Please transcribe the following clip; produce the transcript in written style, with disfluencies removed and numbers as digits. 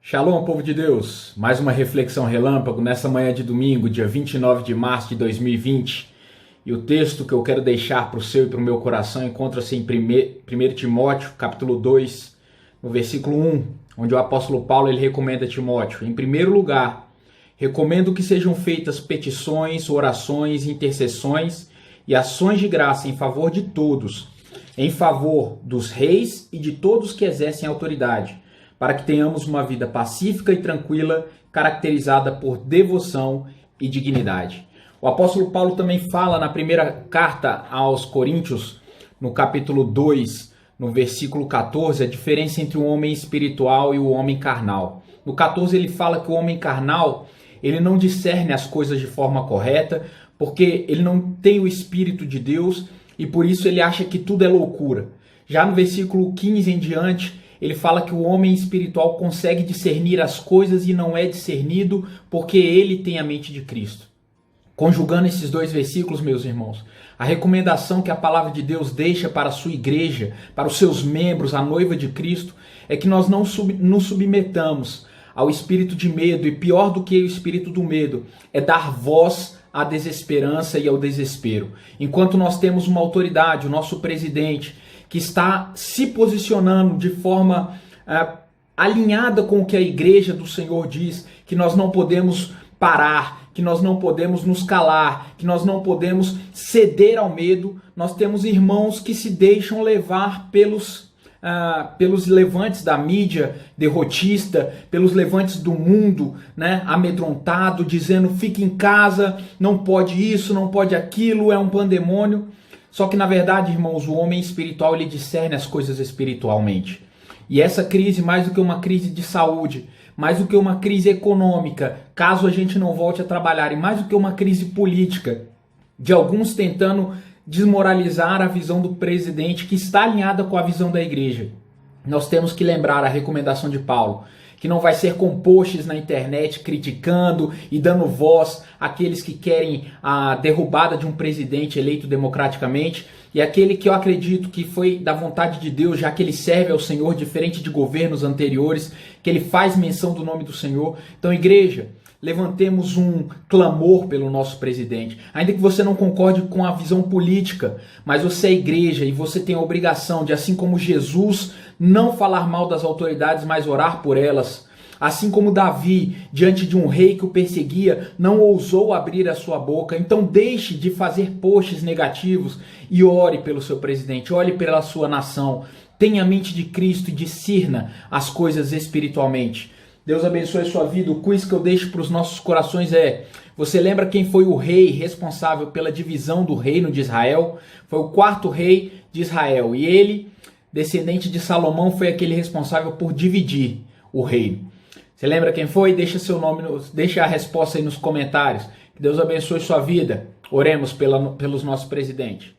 Shalom, povo de Deus! Mais uma reflexão relâmpago nessa manhã de domingo, dia 29 de março de 2020. E o texto que eu quero deixar para o seu e para o meu coração encontra-se em 1 Timóteo, capítulo 2, no versículo 1, onde o apóstolo Paulo ele recomenda a Timóteo. Em primeiro lugar, recomendo que sejam feitas petições, orações, intercessões e ações de graça em favor de todos, em favor dos reis e de todos que exercem autoridade, para que tenhamos uma vida pacífica e tranquila, caracterizada por devoção e dignidade. O apóstolo Paulo também fala na primeira carta aos Coríntios, no capítulo 2, no versículo 14, a diferença entre o homem espiritual e o homem carnal. No 14 ele fala que o homem carnal, ele não discerne as coisas de forma correta, porque ele não tem o Espírito de Deus e por isso ele acha que tudo é loucura. Já no versículo 15 em diante, ele fala que o homem espiritual consegue discernir as coisas e não é discernido porque ele tem a mente de Cristo. Conjugando esses dois versículos, meus irmãos, a recomendação que a palavra de Deus deixa para a sua igreja, para os seus membros, a noiva de Cristo, é que nós não nos submetamos ao espírito de medo, e pior do que o espírito do medo, é dar voz à desesperança e ao desespero. Enquanto nós temos uma autoridade, o nosso presidente, que está se posicionando de forma alinhada com o que a igreja do Senhor diz, que nós não podemos parar, que nós não podemos nos calar, que nós não podemos ceder ao medo. Nós temos irmãos que se deixam levar pelos levantes da mídia derrotista, pelos levantes do mundo, né, amedrontado, dizendo fique em casa, não pode isso, não pode aquilo, é um pandemônio. Só que na verdade, irmãos, o homem espiritual ele discerne as coisas espiritualmente. E essa crise, mais do que uma crise de saúde, mais do que uma crise econômica, caso a gente não volte a trabalhar, e mais do que uma crise política, de alguns tentando desmoralizar a visão do presidente que está alinhada com a visão da igreja. Nós temos que lembrar a recomendação de Paulo, que não vai ser com posts na internet criticando e dando voz àqueles que querem a derrubada de um presidente eleito democraticamente, e aquele que eu acredito que foi da vontade de Deus, já que ele serve ao Senhor, diferente de governos anteriores, que ele faz menção do nome do Senhor. Então, igreja, levantemos um clamor pelo nosso presidente. Ainda que você não concorde com a visão política, mas você é igreja e você tem a obrigação de, assim como Jesus, não falar mal das autoridades, mas orar por elas. Assim como Davi, diante de um rei que o perseguia, não ousou abrir a sua boca. Então deixe de fazer posts negativos e ore pelo seu presidente, ore pela sua nação. Tenha a mente de Cristo e discirna as coisas espiritualmente. Deus abençoe a sua vida. O quiz que eu deixo para os nossos corações é: você lembra quem foi o rei responsável pela divisão do reino de Israel? Foi o quarto rei de Israel. E ele, descendente de Salomão, foi aquele responsável por dividir o reino. Você lembra quem foi? Deixa seu nome, deixa a resposta aí nos comentários. Que Deus abençoe sua vida. Oremos pelos nossos presidentes.